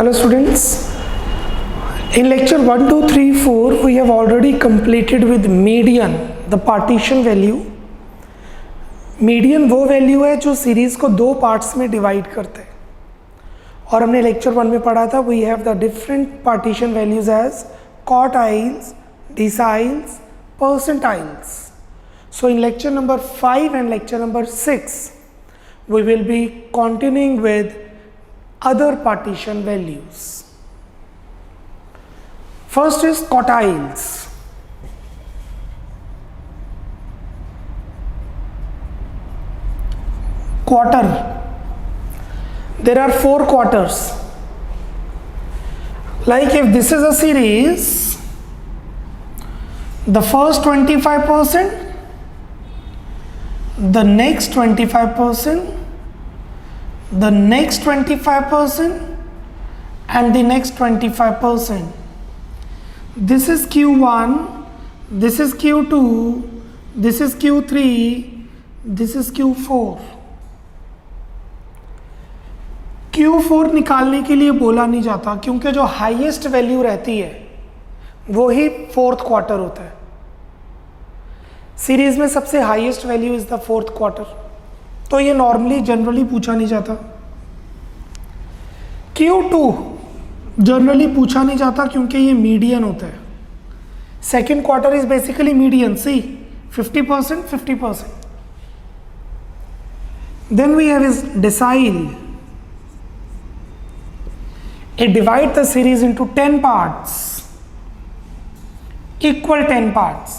Hello students, in lecture 1, 2, 3, 4 we have already completed with median, the partition value. Median वो value है जो series को दो parts में डिवाइड करते हैं और हमने लेक्चर 1 में पढ़ा था we have the different partition values as quartiles, deciles, percentiles. So in lecture number 5 and lecture number 6 we will be continuing with other partition values. First is quartiles. Quarter. There are 4 quarters. Like if this is a series, the first 25%, the next 25%, the next 25% and the next 25%. This is Q1, this is Q2, this is Q3, this is Q4. Q4 निकालने के लिए बोला नहीं जाता क्योंकि जो highest value रहती है वो ही फोर्थ क्वार्टर होता है. सीरीज में सबसे highest value is the fourth quarter, तो ये नॉर्मली जनरली पूछा नहीं जाता. Q2 जनरली पूछा नहीं जाता क्योंकि ये मीडियन होता है. Second quarter is basically median, see 50%, 50%. Then we have is decile. It divides the series into 10 parts, equal 10 parts.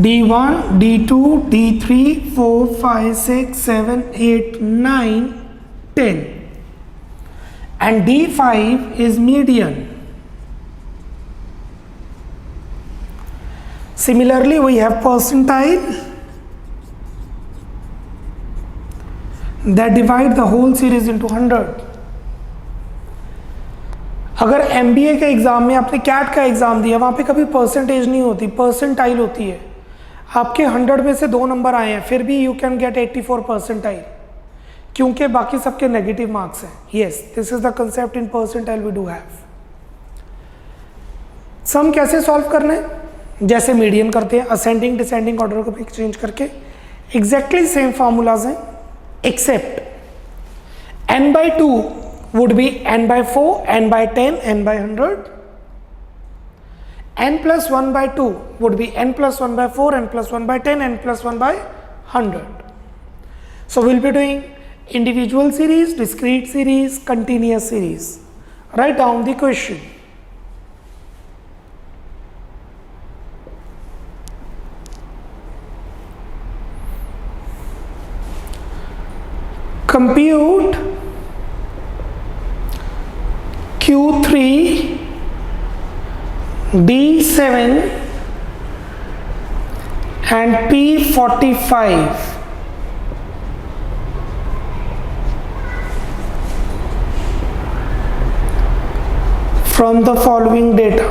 D1, D2, D3, 4, 5, 6, 7, 8, 9, 10. And D5 is median. Similarly, we have percentile that divide the whole series into 100. अगर MBA के exam में आपने cat का exam दिया वहाँ पे कभी percentage नहीं होती, परसेंटाइल होती है. आपके 100 में से 2 नंबर आए हैं फिर भी यू कैन गेट 84 परसेंटाइल क्योंकि बाकी सबके नेगेटिव मार्क्स हैं. Yes, this is the concept in percentile we do have. Sum कैसे सॉल्व करने, जैसे मीडियन करते हैं, असेंडिंग डिसेंडिंग ऑर्डर को चेंज करके. एग्जैक्टली सेम फार्मूलाज हैं except n by 2 would be n by 4, n by 10, n by 100. n plus 1 by 2 would be n plus 1 by 4, n plus 1 by 10, n plus 1 by 100. So we'll be doing individual series, discrete series, continuous series. Write down the question. Compute Q3, D7 and P45 from the following data,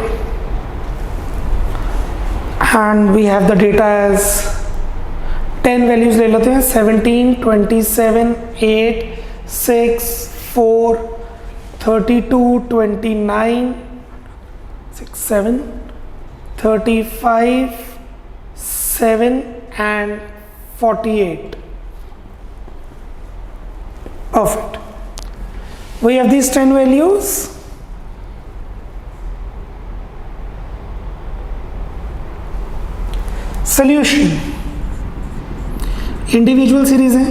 and we have the data as 10 values ले लेते हैं. 17, 27, 8, 6, 4, 32, 29, 6, 7, 35, 7 and 48. Perfect. We have these 10 values. Solution. Individual series है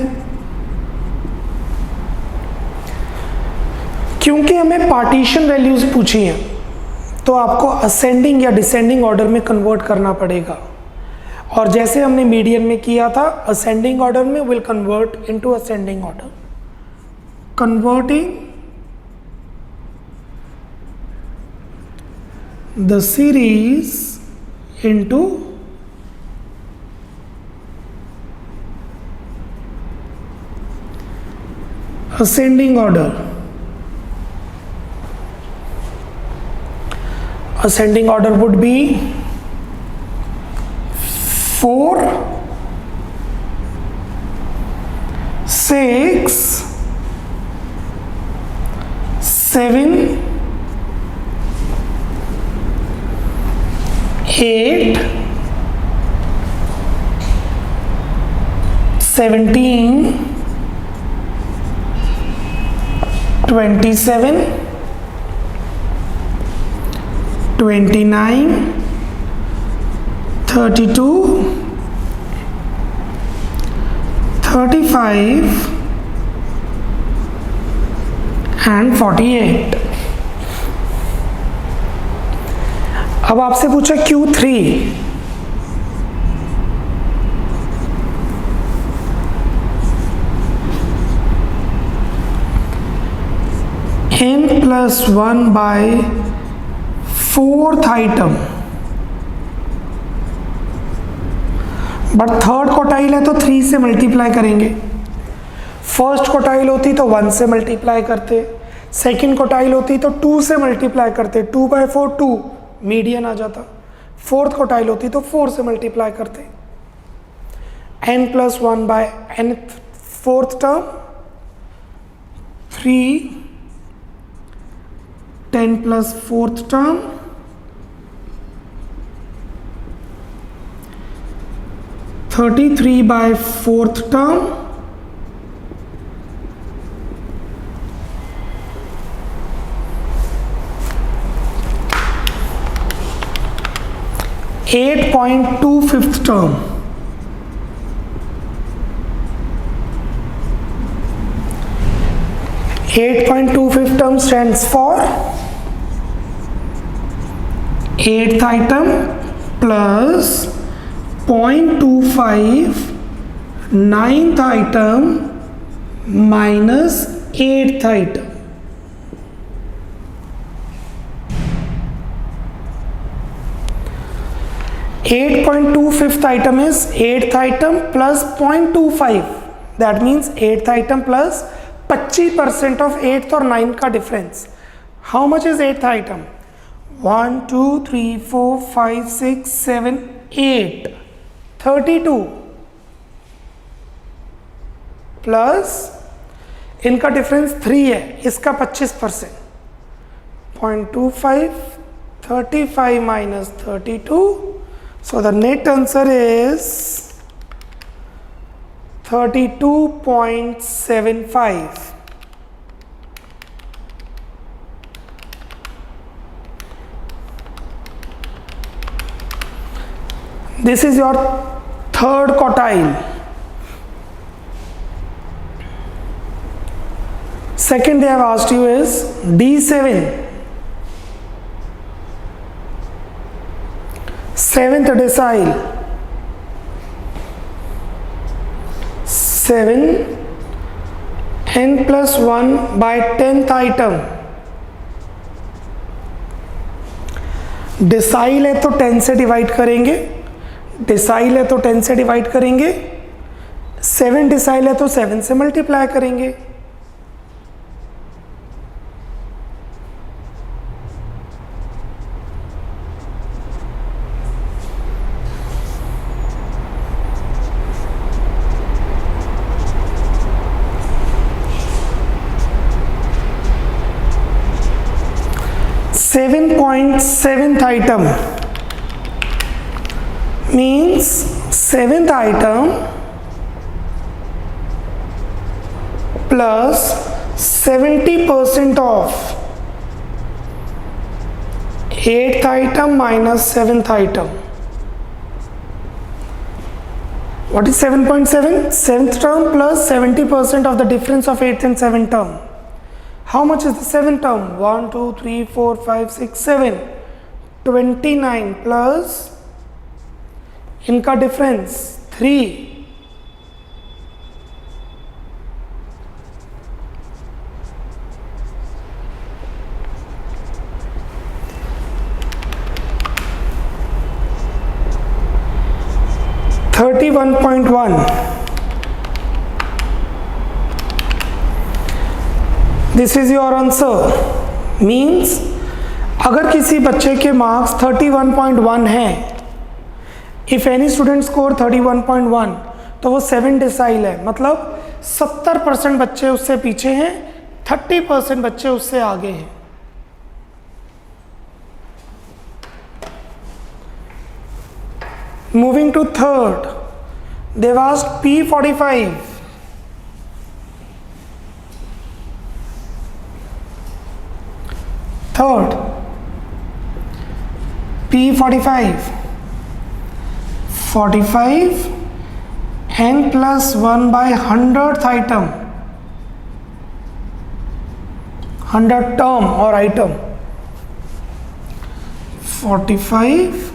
क्योंकि हमें partition values पूछी हैं तो आपको असेंडिंग या डिसेंडिंग ऑर्डर में कन्वर्ट करना पड़ेगा. और जैसे हमने मीडियन में किया था, असेंडिंग ऑर्डर में will convert into ascending order. Converting the series into ascending order. Ascending order would be 4, 6 7 8 17 27 29 32 35 and 48। अब आपसे पूछा Q3, n+1 by 4th item, but third quartile है तो 3 से मल्टीप्लाई करेंगे। फर्स्ट क्वार्टाइल होती तो 1 से मल्टीप्लाई करते, सेकंड क्वार्टाइल होती तो 2 से मल्टीप्लाई करते, 2/4 2 मीडियन आ जाता। फोर्थ क्वार्टाइल होती तो 4 से मल्टीप्लाई करते। n+1 by n fourth term 3, 10 plus fourth term 33 by fourth term 8.2 fifth term 8.2 fifth term stands for 8th item plus 0.25 9th item minus 8th item. Fifth item is 8th item plus 0.25, that means 8th item plus 25% of 8th और 9th का difference. How much is 8th item? 1 2 3 4 5 6 7 8 32 plus इनका difference 3 है, इसका 25%, 0.25 35 minus 32, so the net answer is 32.75. This is your third quartile. Second they have asked you is D7, 7th decile, 7 n+1 by 10th item। Decile है तो 10 से divide करेंगे, decile है तो 10 से डिवाइड करेंगे, 7 डिसाइल है तो 7 से मल्टीप्लाई करेंगे। Seventh item means 7th item plus 70% of 8th item minus 7th item. What is 7.7? 7th term plus 70% of the difference of 8th and 7th term. How much is the 7th term? 1 2 3 4 5 6 7 29 plus इनका difference 3, $31.1। This is your answer. Means अगर किसी बच्चे के marks 31.1 हैं, if any student score 31.1, तो वो 7 decile है, मतलब 70% बच्चे उससे पीछे हैं, 30% बच्चे उससे आगे हैं। Moving to third, they've asked P45. Third, P45, 45 n plus 1 by 100th item, 100th term or item, 45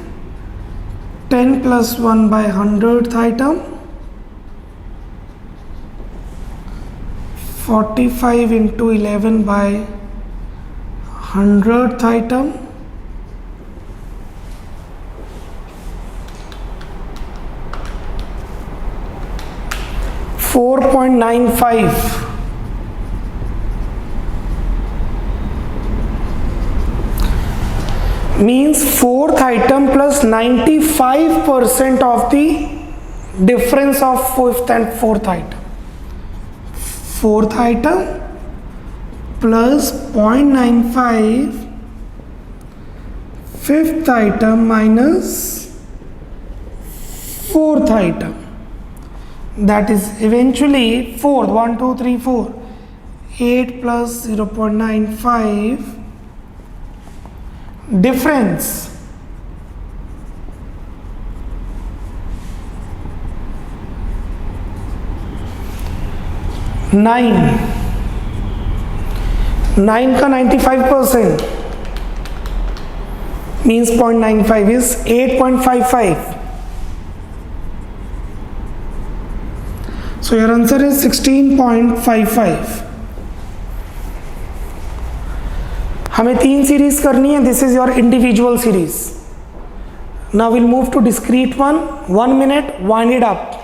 10 plus 1 by 100th item, 45 into 11 by 100th item, 4.95, means fourth item plus 95% of the difference of fifth and fourth item. Fourth item plus 0.95, fifth item minus fourth item. That is eventually fourth, 1, 2, 3, 4, 8 plus 0.95 difference, nine का 95% means 0.95 is 8.55. So your answer is 16.55. हमें 3 series करनी है. This is your individual series. Now will move to discrete one. 1 minute, wind it up.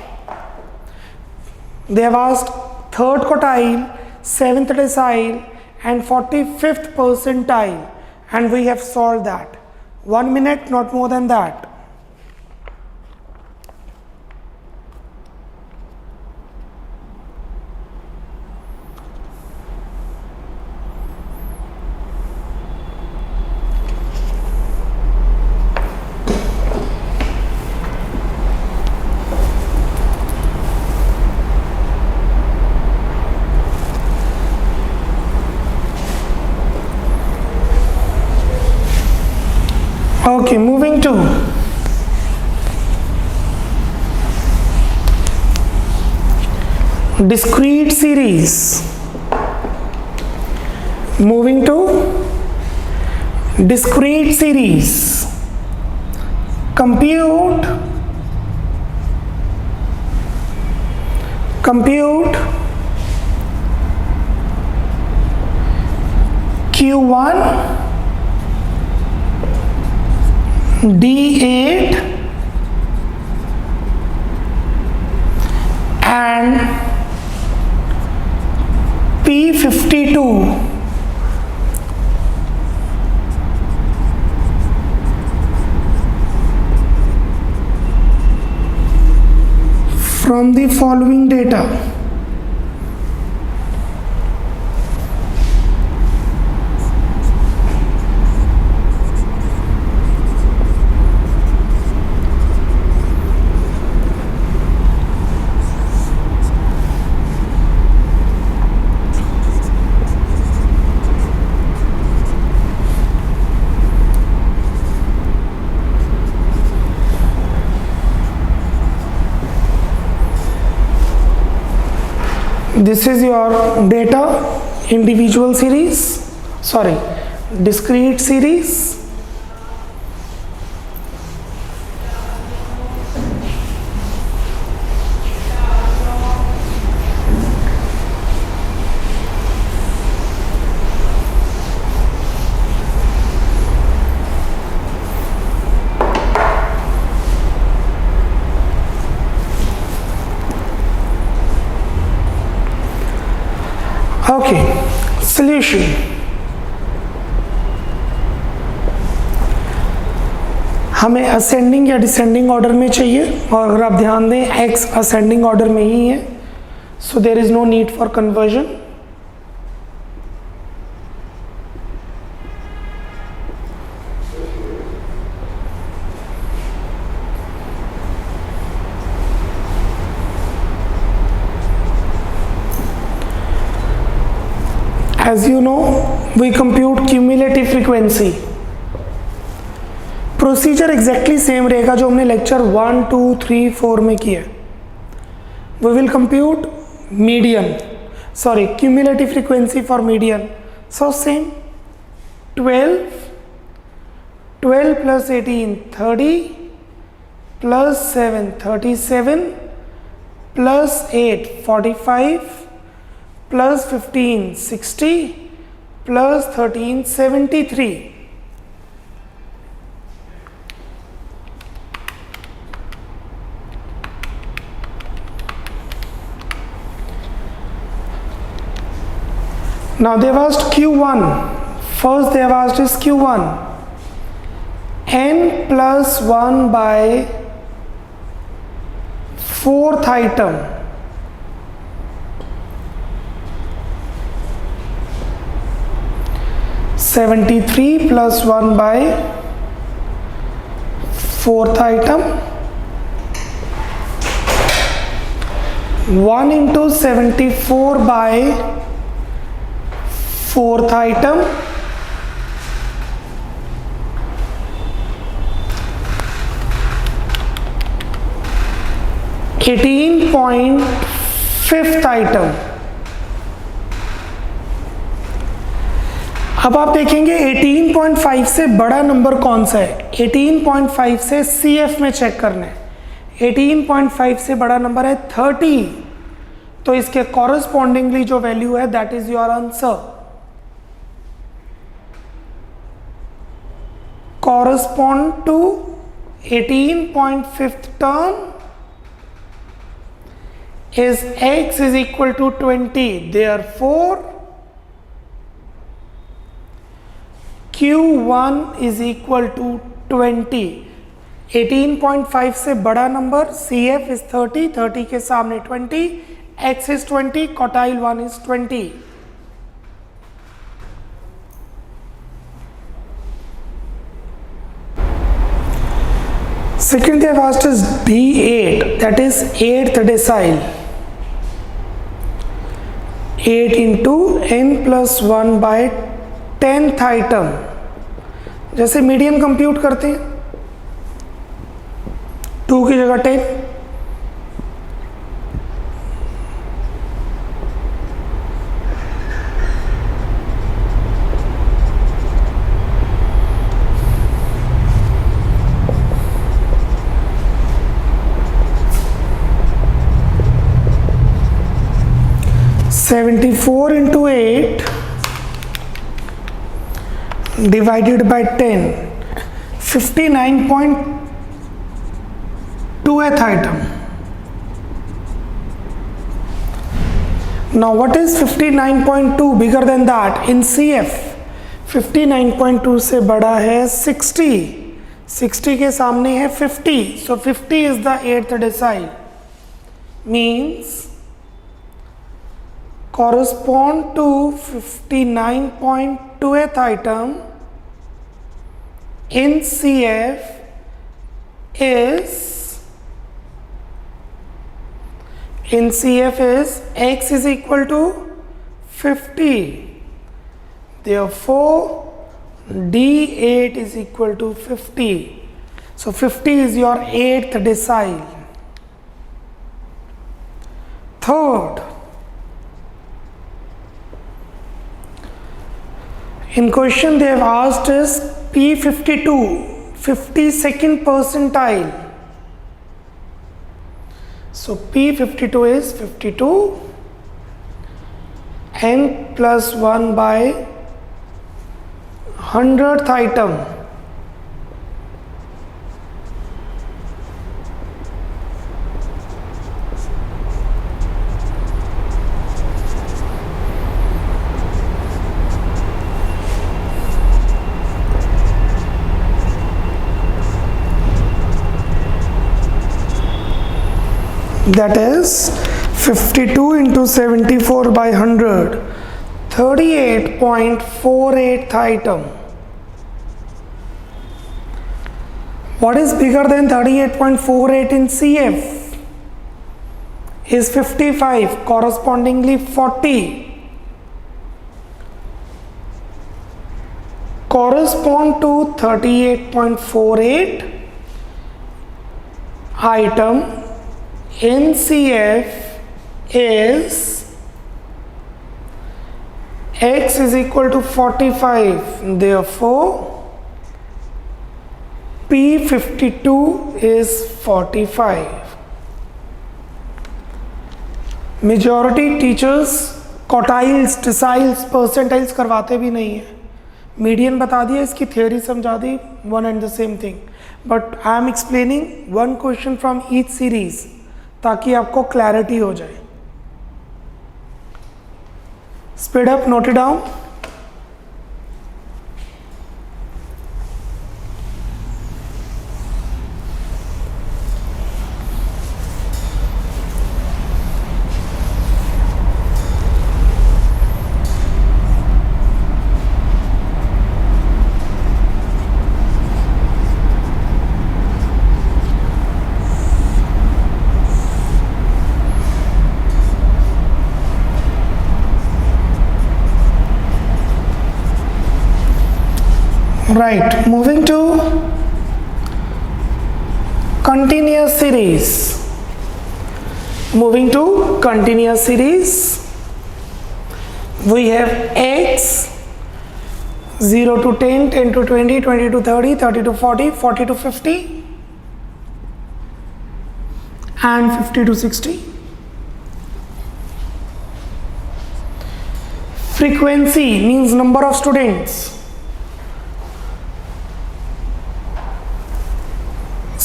They have asked third quartile, 7th decile and 45th percentile, and we have solved that. 1 minute, not more than that. Okay, moving to discrete series. Moving to discrete series. Compute Q1 D8 and P52 from the following data. This is your data, individual series, discrete series. Okay, solution. हमें ascending या descending order में चाहिए, और अगर आप ध्यान दें x ascending order में ही है, so there is no need for conversion. As you know, we compute cumulative frequency. Procedure exactly same रहेगा जो हमने लेक्चर 1, 2, 3, 4 में किया. We will compute median, sorry cumulative frequency for median. So same 12 plus 18 30 plus 7 37 plus 8 45 plus 15 60 plus 13 73. Now they have asked Q1. First they have asked is Q1. N plus 1 by 4th item. (73) plus 1 by 4th item. 1 into 74 by 4th item. 18.5th item. अब आप देखेंगे 18.5 से बड़ा number कौन सा है. 18.5 से CF में चेक करना है. 18.5 से बड़ा नंबर है 30, तो इसके कॉरस्पॉन्डिंगली जो वैल्यू है that is your answer. correspond to 18.5th term is x is equal to 20. Therefore, Q1 is equal to 20. 18.5 से बड़ा नंबर, CF is 30, 30 के सामने 20, x is 20, quartile 1 is 20. Second they have asked is D8, that is 8th decile. 8 into n plus 1 by 10th item. जैसे median compute करते हैं, 2 की जगह 10. (74 into 8 divided by 10, 59.2th item. Now what is 59.2 bigger than that in CF? 59.2 से बड़ा है 60, 60 के सामने है 50, so 50 is the 8th decile, means correspond to 59.2th item in CF is x is equal to 50. Therefore, D8 is equal to 50. So 50 is your 8th decile. Third, in question they have asked is P52, 52nd percentile. So P52 is 52, n plus 1 by 100th item. That is 52 into 74 by 100, 38.48th item. What is bigger than 38.48 in CF? Is 55, correspondingly 40. Correspond to 38.48 item in CF is x is equal to 45, therefore P52 is 45. Majority teachers quartiles, deciles, percentiles करवाते भी नहीं है. Median बता दिया, इसकी theory समझा दी, one and the same thing. But I am explaining one question from each series ताकि आपको क्लैरिटी हो जाए. Speed up, note it down. Right, moving to continuous series. Moving to continuous series, we have x 0 to 10, 10 to 20, 20 to 30, 30 to 40, 40 to 50 and 50 to 60. Frequency means number of students.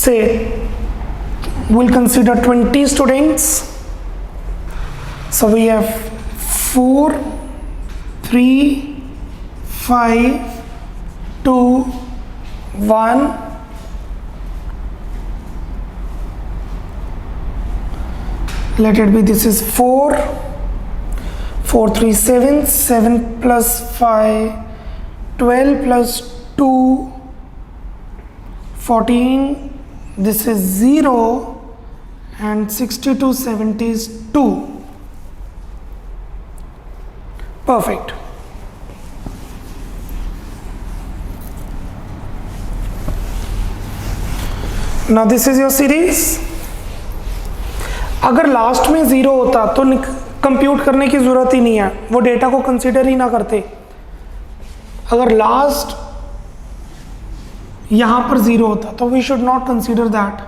Say we'll consider 20 students, so we have 4, 3, 5, 2, 1. Let it be, this is 4, 4, 3, 7, 7 plus 5, 12 plus 2, 14. This is 0 and 60 to 70 is 2. Perfect. Now this is your series. अगर last में 0 होता तो compute करने की ज़रूरत ही नहीं है, वो डेटा को कंसीडर ही ना करते. अगर लास्ट यहाँ पर 0 होता तो we should not consider that,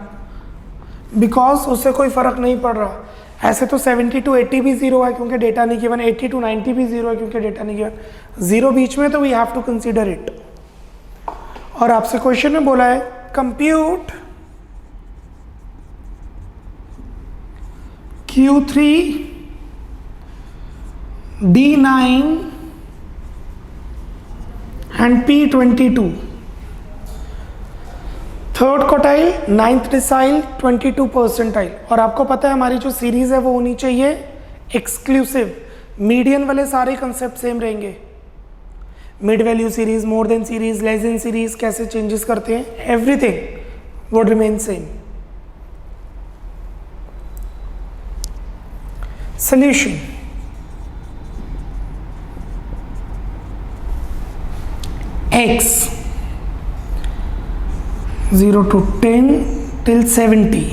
because उससे कोई फ़र्क नहीं पड़ रहा. ऐसे तो 70 to 80 भी 0 है क्योंकि डेटा नहीं गिवन, 80 to 90 भी 0 है क्योंकि डेटा नहीं गिवन, 0 बीच में तो we have to consider it. और आपसे क्वेश्चन में बोला है compute Q3 D9 and P22. Third quartile, ninth decile, 22 percentile. और आपको पता है हमारी जो सीरीज है वो होनी चाहिए एक्सक्लूसिव. मीडियन वाले सारे कंसेप्ट सेम रहेंगे. Mid value series, more than series, less than series, कैसे चेंजेस करते हैं, everything would remain same. Solution. X 0 to 10 till 70.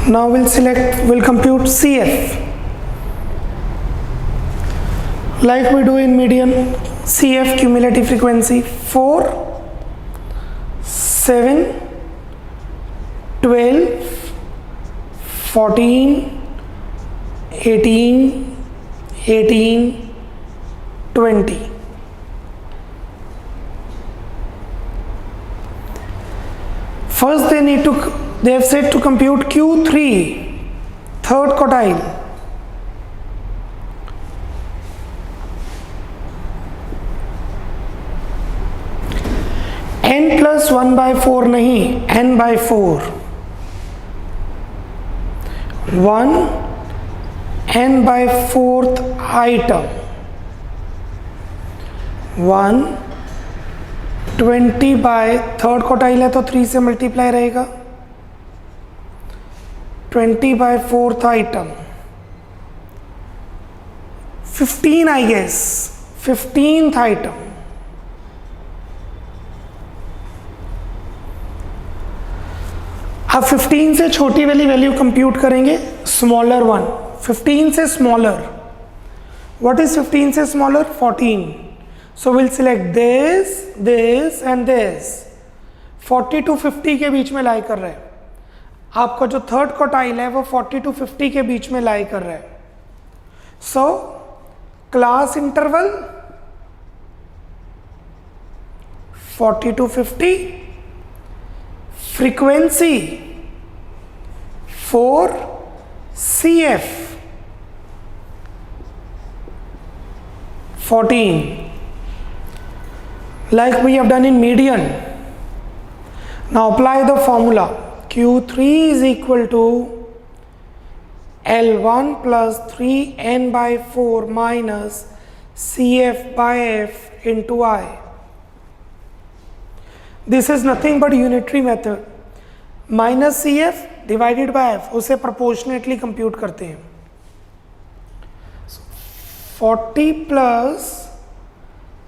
Now we'll compute CF like we do in median. CF cumulative frequency 4, 7, 12, 14, 18, 18, 20. First they have said to compute Q3, third quartile. n plus 1 by 4 नहीं, n by 4. 1 n by 4th item. 1 20 by third quartile है तो 3 से multiply रहेगा. 20 by fourth item. 15 I guess, 15th item. अब 15 से छोटी वाली value compute करेंगे, स्मॉलर वन. 15 से स्मॉलर. व्हाट इज 15 से smaller? 14. So we'll select this, this and this. 40 to 50 के बीच में लाई कर रहे हैं. आपका जो थर्ड क्वार्टाइल है वो 40 to 50 के बीच में लाई कर रहा है. So class interval 40 to 50, frequency 4 CF 14. Like we have done in median. Now apply the formula. Q3 is equal to L1 plus 3n by 4 minus CF by F into I. This is nothing but unitary method. Minus CF divided by F, उसे proportionately compute करते हैं. 40 plus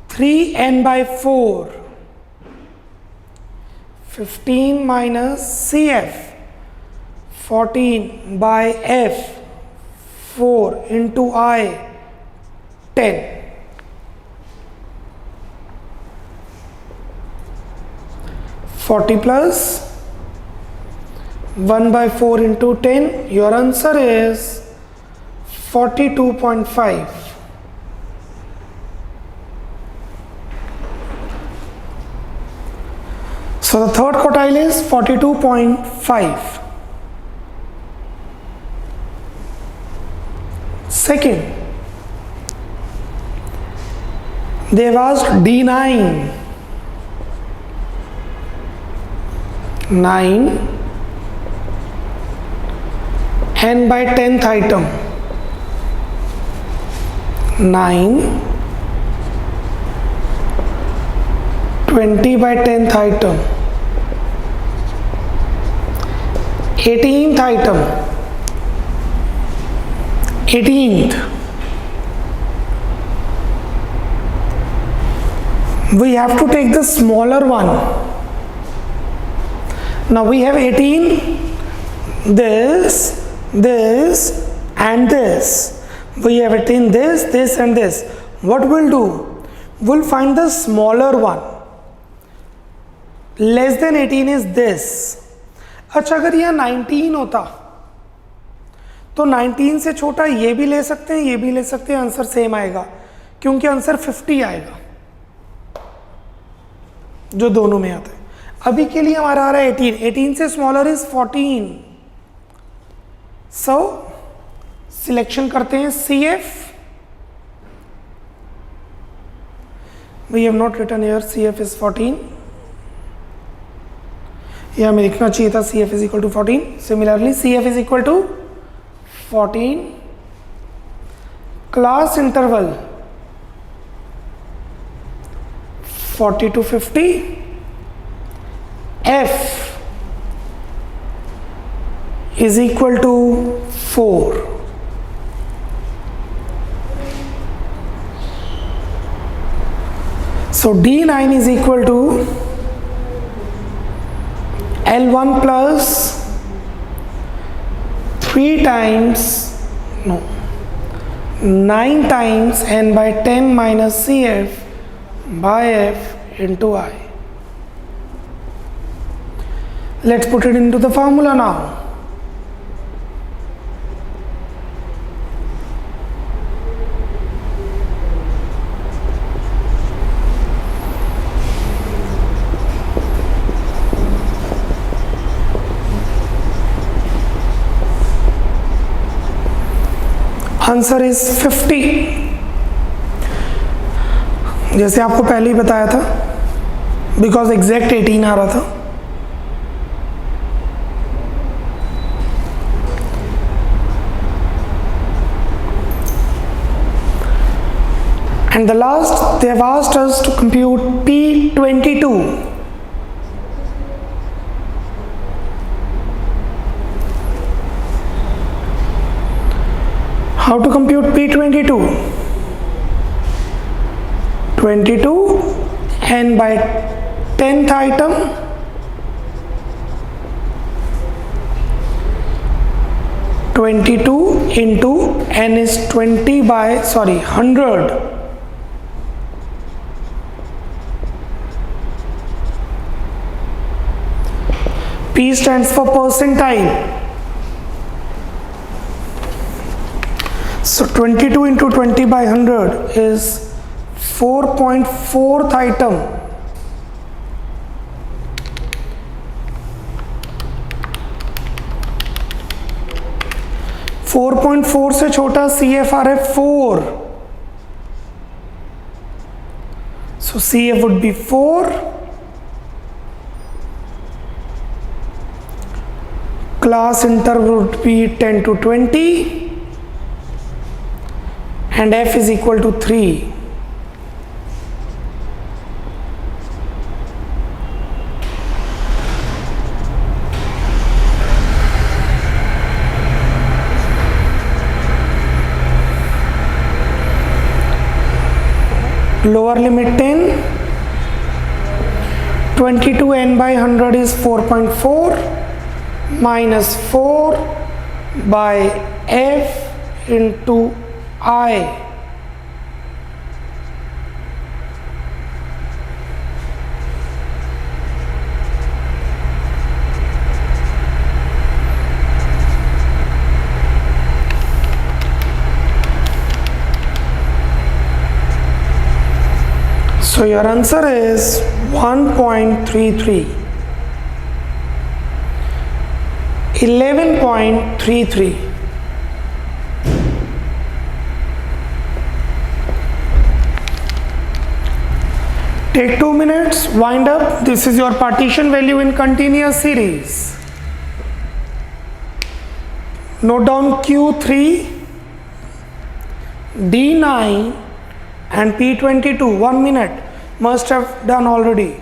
3n by 4, 15 minus CF 14 by F 4 into I 10. 40 plus 1 by 4 into 10, your answer is 42.5. So the third quartile is 42.5. Second, they have asked D9. 9 n by 10th item. 9 20 by 10th item. 18th item. 18th. We have to take the smaller one. Now we have 18, this, this and this. We have 18, this and this. What we'll do? We'll find the smaller one. Less than 18 is this. अच्छा, अगर यह 19 होता तो 19 से छोटा ये भी ले सकते हैं, ये भी ले सकते हैं, आंसर सेम आएगा क्योंकि आंसर 50 आएगा जो दोनों में आता है. अभी के लिए हमारा आ रहा है 18. 18 से स्मॉलर इज 14. सो सिलेक्शन करते हैं CF. We have not written here CF is 14. यह हमें लिखना चाहिए था CF is equal to 14. Similarly CF is equal to 14. Class interval 40 to 50. F is equal to 4. So D9 is equal to L1 plus 3 times, no, 9 times n by 10 minus CF by F into I. Let's put it into the formula now. Answer is 50। जैसे आपको पहले ही बताया था, because exact 18 आ रहा था। And the last, they have asked us to compute P22. How to compute P22? 22 n by 10th item into n is 100. P stands for percentile. So 22 into 20 by 100 is 4.4th item. Four 4.4 से छोटा CFR है 4. So CF would be 4. Class interval would be 10 to 20. And F is equal to 3. Lower limit 10. 22n by 100 is 4.4 minus 4 by F into I. So your answer is 1.33. 11.33. Take 2 minutes, wind up. This is your partition value in continuous series. Note down Q3, D9 and P22. 1 minute. Must have done already.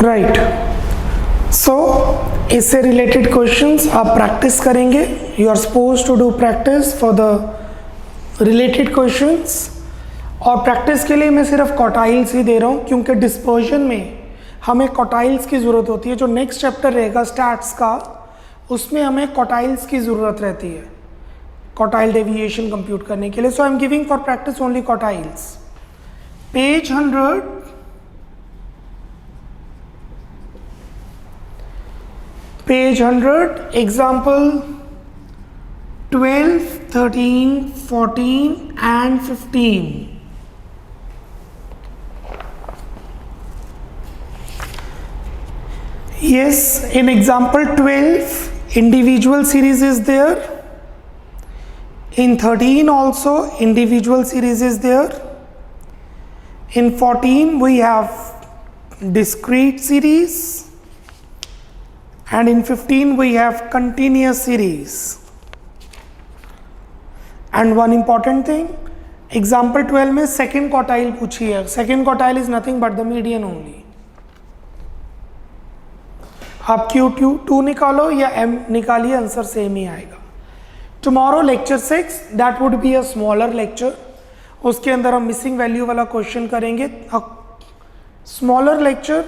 Right so इससे related questions आप practice करेंगे. You are suppose to do practice for the related questions. और practice के लिए मैं सिर्फ quartiles ही दे रहा हूँ क्योंकि डिस्पर्जन में हमें क्वार्टाइल्स की ज़रूरत होती है. जो नेक्स्ट चैप्टर रहेगा स्टैट्स का उसमें हमें क्वार्टाइल्स की ज़रूरत रहती है क्वार्टाइल डेविएशन कंप्यूट करने के लिए. So I am giving for practice only quartiles. Page 100. Page 100, example 12, 13, 14 and 15. Yes, in example 12, individual series is there. In 13 also individual series is there. In 14 we have discrete series, and in 15 we have continuous series. And one important thing, example 12 में second quartile पूछी है. Second quartile is nothing but the median only. आप Q2 निकालो या M निकालिए, answer same ही आएगा. Tomorrow lecture 6, that would be a smaller lecture. उसके अंदर हम मिसिंग वैल्यू वाला क्वेश्चन करेंगे. Smaller lecture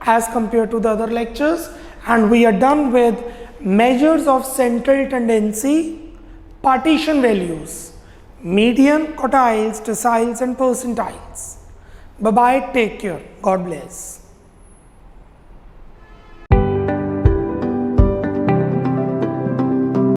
as compare to the other lectures, and we are done with measures of central tendency, partition values, median, quartiles, deciles and percentiles. Bye bye, take care, God bless.